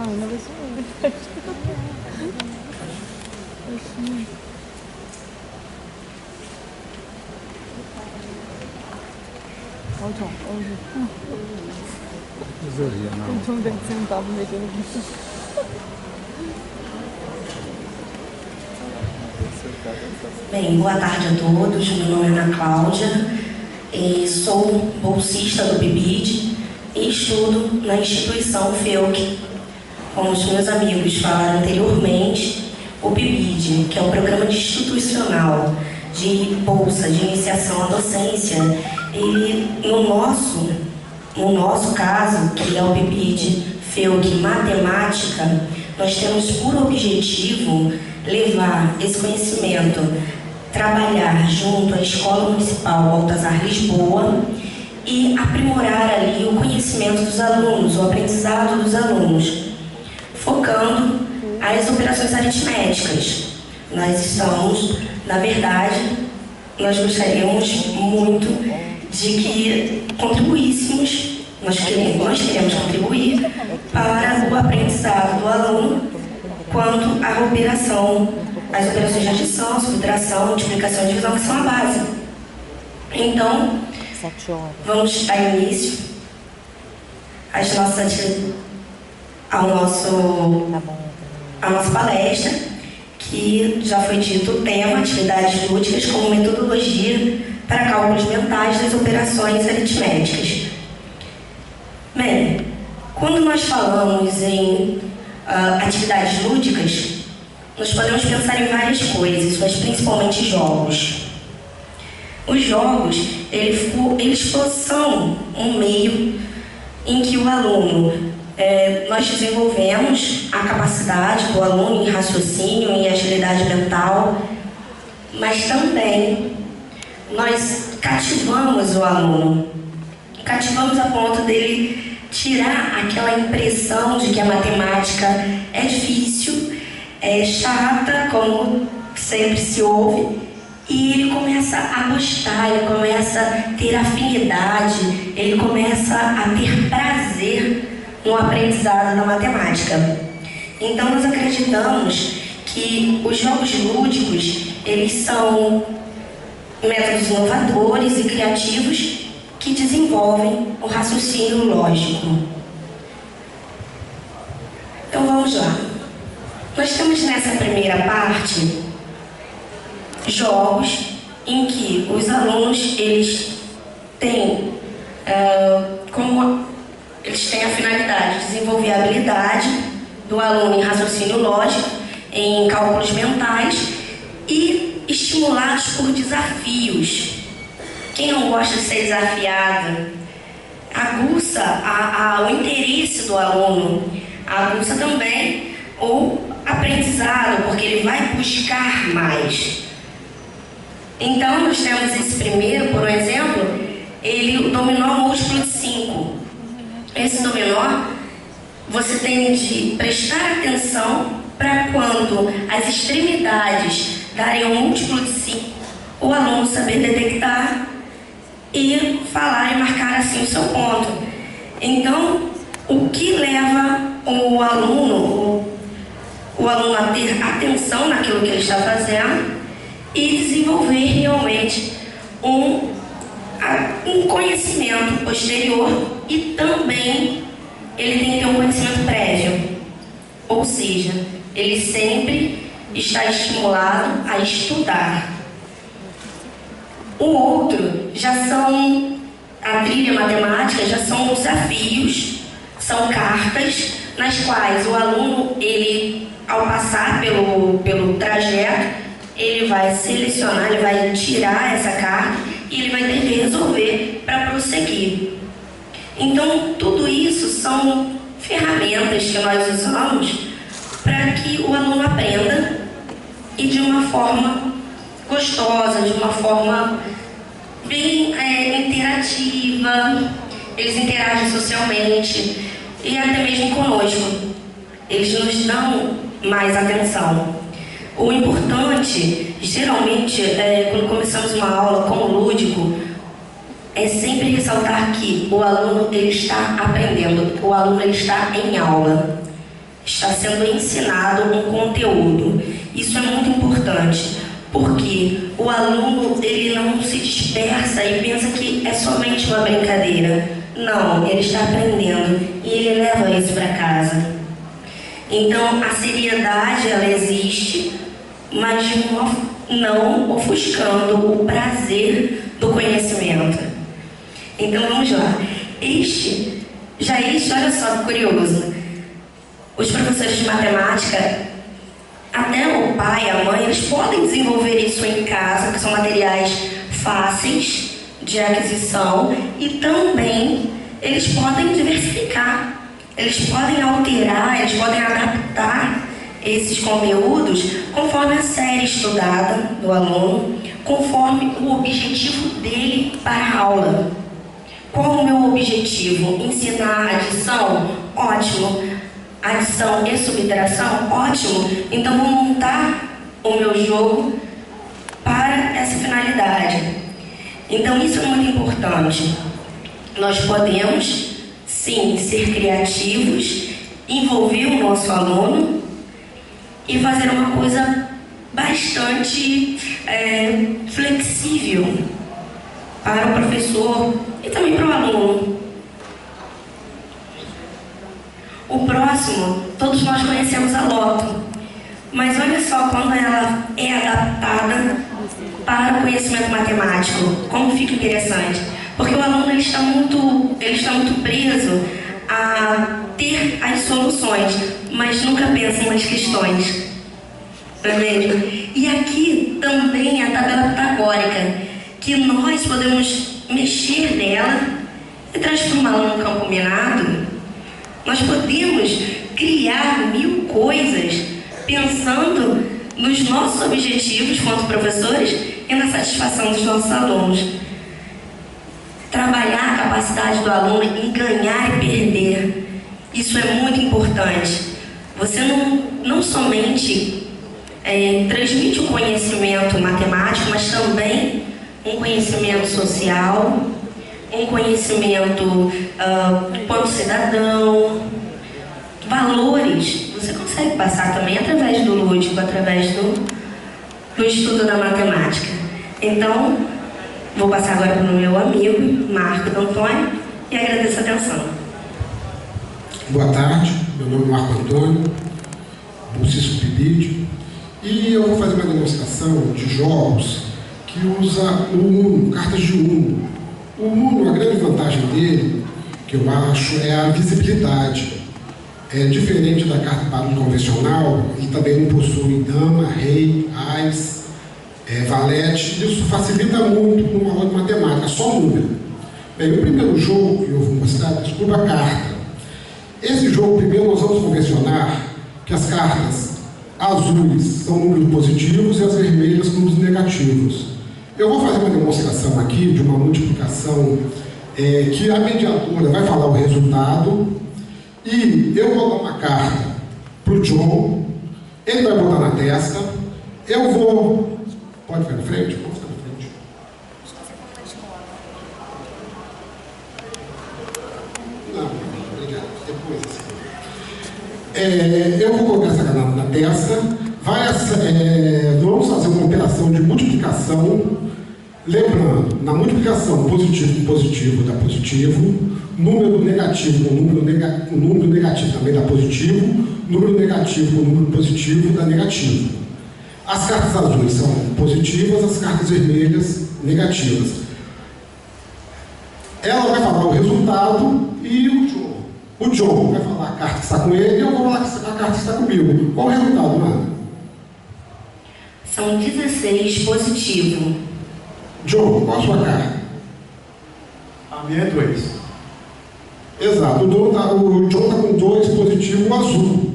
Ah, ainda vai ser. 엄청 댕생 답을 얘기하는 Bem, boa tarde a todos. Meu nome é Ana Cláudia, sou bolsista do PIBID e estudo na instituição FEUC. Como os meus amigos falaram anteriormente, o PIBID, que é o Programa Institucional de Bolsa de Iniciação à Docência, ele, no nosso caso, que é o PIBID FEUC Matemática, nós temos por objetivo levar esse conhecimento, trabalhar junto à Escola Municipal Baltazar Lisboa e aprimorar ali o conhecimento dos alunos, o aprendizado dos alunos, focando as operações aritméticas. Nós estamos, na verdade, nós gostaríamos muito de que contribuíssemos, nós queremos contribuir para o aprendizado do aluno quanto à operação, as operações de adição, subtração, multiplicação e divisão, que são a base. Então, vamos dar início à nossa palestra, que já foi dito o tema, atividades lúdicas como metodologia para cálculos mentais das operações aritméticas. Bem, quando nós falamos em atividades lúdicas, nós podemos pensar em várias coisas, mas principalmente jogos. Os jogos, eles são um meio em que o aluno, nós desenvolvemos a capacidade do aluno em raciocínio, em agilidade mental, mas também nós cativamos o aluno, cativamos a ponto dele tirar aquela impressão de que a matemática é difícil, é chata, como sempre se ouve, e ele começa a gostar, ele começa a ter afinidade, ele começa a ter prazer no aprendizado da matemática. Então nós acreditamos que os jogos lúdicos, eles são métodos inovadores e criativos que desenvolvem o raciocínio lógico. Então vamos lá. Nós temos nessa primeira parte jogos em que os alunos eles têm a finalidade de desenvolver a habilidade do aluno em raciocínio lógico, em cálculos mentais e estimulados por desafios. Quem não gosta de ser desafiado aguça o interesse do aluno, aguça também o aprendizado, porque ele vai buscar mais. Então, nós temos esse primeiro, por exemplo, o dominó múltiplo de 5. Esse dominó, você tem de prestar atenção para quando as extremidades darem um múltiplo de 5, o aluno saber detectar e falar e marcar assim o seu ponto. Então, o que leva o aluno a ter atenção naquilo que ele está fazendo e desenvolver realmente um conhecimento posterior e também ele tem que ter um conhecimento prévio. Ou seja, ele sempre está estimulado a estudar. O outro a trilha matemática já são desafios, são cartas nas quais o aluno, ele, ao passar pelo trajeto, ele vai selecionar, ele vai tirar essa carta e ele vai ter que resolver para prosseguir. Então, tudo isso são ferramentas que nós usamos para que o aluno aprenda e de uma forma gostosa, de uma forma bem interativa. Eles interagem socialmente e até mesmo conosco. Eles nos dão mais atenção. O importante, geralmente, quando começamos uma aula como lúdico, é sempre ressaltar que o aluno ele está aprendendo, o aluno ele está em aula. está sendo ensinado um conteúdo. Isso é muito importante, porque o aluno ele não se dispersa e pensa que é somente uma brincadeira. Não, ele está aprendendo e ele leva isso para casa. Então, a seriedade, ela existe, mas não ofuscando o prazer do conhecimento. Então, vamos lá. Olha só que curioso. Os professores de matemática, até o pai, a mãe, eles podem desenvolver isso em casa, que são materiais fáceis de aquisição, e também eles podem diversificar. Eles podem alterar, eles podem adaptar esses conteúdos conforme a série estudada do aluno, conforme o objetivo dele para a aula. Qual o meu objetivo? Ensinar adição? Ótimo. Adição e subtração? Ótimo. Então vou montar o meu jogo para essa finalidade. Então isso é muito importante. Nós podemos sim, ser criativos, envolver o nosso aluno e fazer uma coisa bastante flexível para o professor e também para o aluno. O próximo, todos nós conhecemos a loto, mas olha só quando ela é adaptada para o conhecimento matemático, como fica interessante. Porque o aluno ele está muito preso a ter as soluções, mas nunca pensa nas questões. Não é mesmo? E aqui também a tabela pitagórica, que nós podemos mexer nela e transformá-la num campo minado. Nós podemos criar 1000 coisas pensando nos nossos objetivos quanto professores e na satisfação dos nossos alunos. Trabalhar a capacidade do aluno em ganhar e perder. Isso é muito importante. Você não somente transmite o conhecimento matemático, mas também um conhecimento social, um conhecimento quanto cidadão, valores. Você consegue passar também através do lúdico, através do estudo da matemática. Então, vou passar agora para o meu amigo, Marco Antônio, e agradeço a atenção. Boa tarde, meu nome é Marco Antônio, bolsista do PIBID, e eu vou fazer uma demonstração de jogos que usa o Uno, cartas de Uno. O Uno, a grande vantagem dele, que eu acho, é a visibilidade. É diferente da carta baralho convencional, e também não possui dama, rei, ás, valete. Isso facilita muito numa aula de matemática, só número. Bem, o primeiro jogo que eu vou mostrar, desculpa a carta. Esse jogo, primeiro, nós vamos convencionar que as cartas azuis são números positivos e as vermelhas números negativos. Eu vou fazer uma demonstração aqui de uma multiplicação que a mediadora vai falar o resultado e eu vou dar uma carta para o John, ele vai botar na testa, eu vou... Pode ficar na frente? Pode ficar na frente. Não, obrigado. Depois assim. Eu vou colocar essa caneta na testa. Vamos fazer uma operação de multiplicação. Lembrando, na multiplicação positivo com positivo dá positivo, número negativo com número negativo também dá positivo, número negativo com número positivo dá negativo. As cartas azuis são positivas, as cartas vermelhas negativas. Ela vai falar o resultado e o John vai falar a carta que está com ele e eu vou falar a carta que está comigo. Qual o resultado, Ana? São 16 positivo. John, qual a sua carta? A minha é 2. Exato, o John está com 2 positivo azul.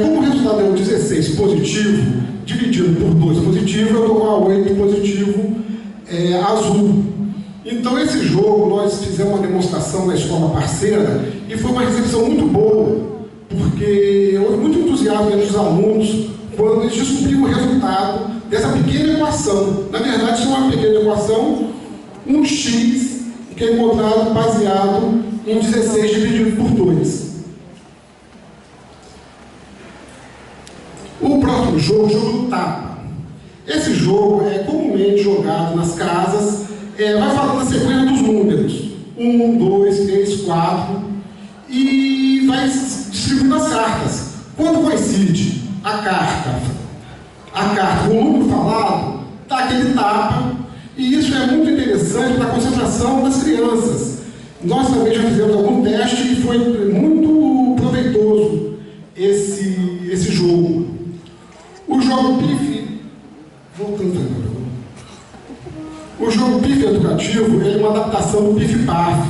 Como o resultado é o 16 positivo, dividido por 2 positivo, eu dou a 8 positivo azul. Então esse jogo nós fizemos uma demonstração na escola parceira e foi uma recepção muito boa, porque houve muito entusiasmo entre os alunos quando eles descobriram o resultado dessa pequena equação. Na verdade, isso é uma pequena equação, um x que é encontrado baseado em 16 dividido por 2. jogo do tapa. Esse jogo é comumente jogado nas casas, vai falando a sequência dos números. 1, 2, 3, 4, e vai distribuindo as cartas. Quando coincide a carta com o número falado, dá aquele tapa, e isso é muito interessante para a concentração das crianças. Nós também já fizemos algum teste e foi muito proveitoso esse jogo. O jogo PIF, o jogo PIF educativo é uma adaptação do PIF-PAF.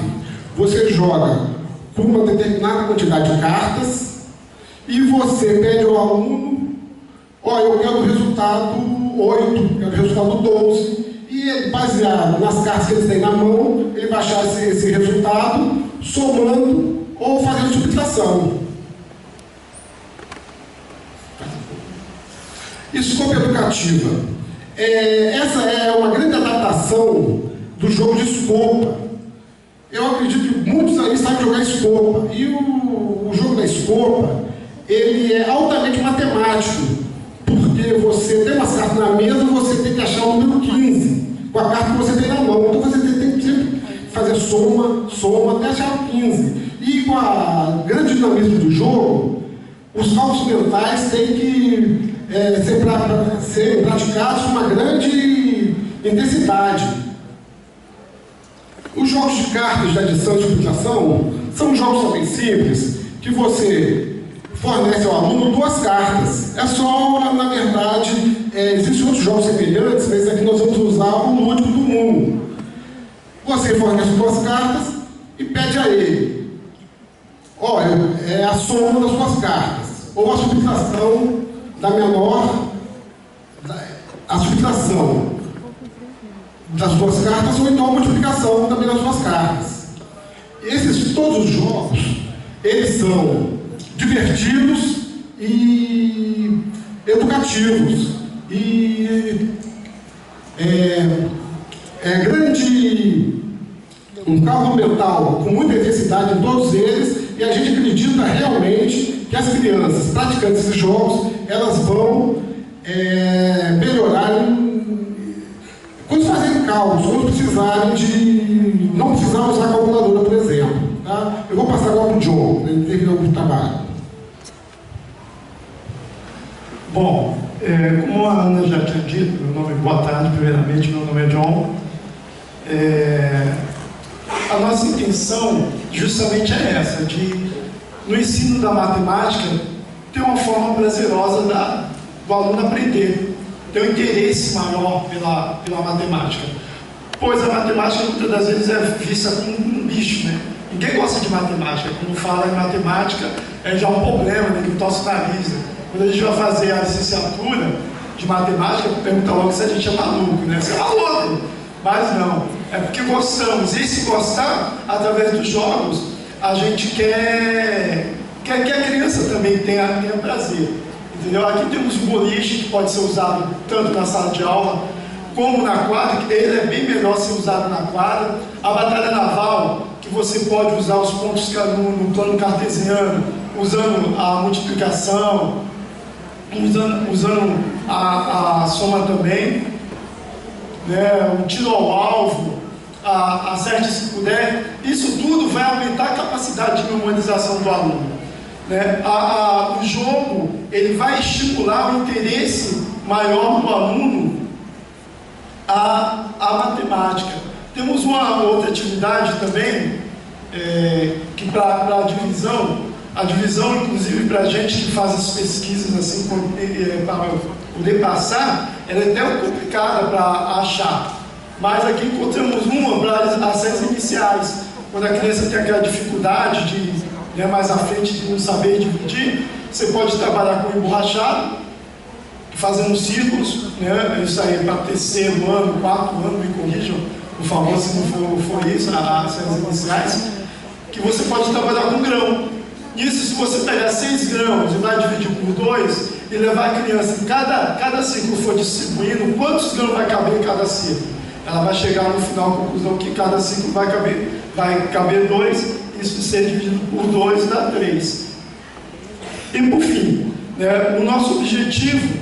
Você joga com uma determinada quantidade de cartas e você pede ao aluno: eu quero o resultado 8, quero o resultado 12, e ele, baseado nas cartas que ele tem na mão, ele vai achar esse resultado somando ou fazendo subtração. Escopa educativa. Essa é uma grande adaptação do jogo de escopa. Eu acredito que muitos aí sabem jogar escopa. E o jogo da escopa, ele é altamente matemático. Porque você tem umas cartas na mesa, você tem que achar o número 15 com a carta que você tem na mão. Então você tem que sempre fazer soma até achar o 15. E com a grande dinamismo do jogo, os cálculos mentais têm que ser praticados com uma grande intensidade. Os jogos de cartas de adição e subtração são jogos também simples, que você fornece ao aluno 2 cartas. É só, na verdade, existem outros jogos semelhantes, mas aqui nós vamos usar o lúdico do mundo. Você fornece 2 cartas e pede a ele: é a soma das suas cartas, ou a subtração da menor, a subtração das suas cartas, ou então a multiplicação também das suas cartas. Todos os jogos, eles são divertidos e educativos. E um cálculo mental com muita intensidade em todos eles, e a gente acredita realmente que as crianças praticando esses jogos, elas vão melhorar quando fazerem cálculos, quando precisarem não precisar usar a calculadora, por exemplo. Tá? Eu vou passar agora para o John, ele terminou o trabalho. Bom, como a Ana já tinha dito, boa tarde, primeiramente, meu nome é John. A nossa intenção justamente é essa, no ensino da matemática, ter uma forma prazerosa do aluno aprender, ter um interesse maior pela matemática. Pois a matemática muitas das vezes é vista como um bicho, né? Ninguém gosta de matemática. Quando fala em matemática, é já um problema, né? Que torce o nariz. Quando a gente vai fazer a licenciatura de matemática, pergunta logo se a gente é maluco, né? Você é maluco! Mas não, é porque gostamos. E se gostar, através dos jogos, a gente quer que a criança também tenha prazer. Entendeu? Aqui temos um boliche que pode ser usado tanto na sala de aula como na quadra, que ele é bem melhor ser usado na quadra. A batalha naval, que você pode usar os pontos no plano cartesiano, usando a multiplicação, usando a soma também, né? O tiro ao alvo, acerte se puder. Isso tudo vai aumentar a capacidade de memorização do aluno. Né? O jogo, ele vai estimular o interesse maior do aluno a matemática. Temos uma outra atividade também, que para a divisão, inclusive para a gente que faz as pesquisas assim, para poder passar, ela é até complicada para achar. Mas aqui encontramos uma para as séries iniciais, quando a criança tem aquela dificuldade de mais à frente de não saber dividir, você pode trabalhar com emborrachado, fazendo círculos, né? Isso aí é para terceiro ano, 4º ano, me corrijam, por favor, se não for isso, as séries iniciais, que você pode trabalhar com grão. Isso, se você pegar 6 grãos e vai dividir por 2 e levar a criança, em cada círculo for distribuindo, quantos grãos vai caber em cada círculo? Ela vai chegar no final à conclusão que cada círculo vai caber 2, isso ser dividido por 2 dá 3. E por fim, né, o nosso objetivo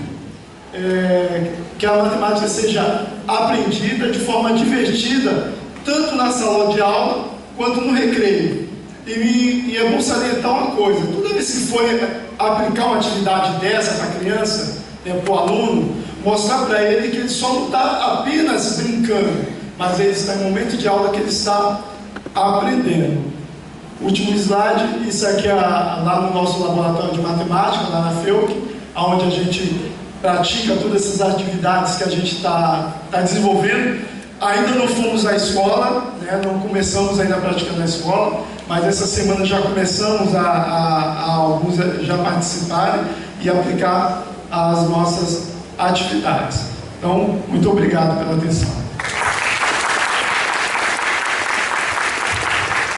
que a matemática seja aprendida de forma divertida, tanto na sala de aula quanto no recreio. E é bom salientar uma coisa: toda vez que for aplicar uma atividade dessa para a criança, para o aluno, mostrar para ele que ele só não está apenas brincando, mas ele está em momento de aula que ele está aprendendo. Último slide, isso aqui é lá no nosso laboratório de matemática, lá na FEUC, onde a gente pratica todas essas atividades que a gente está desenvolvendo. Ainda não fomos à escola, né? Não começamos ainda a praticar na escola, mas essa semana já começamos a alguns já participarem e aplicar as nossas atividades. Então, muito obrigado pela atenção.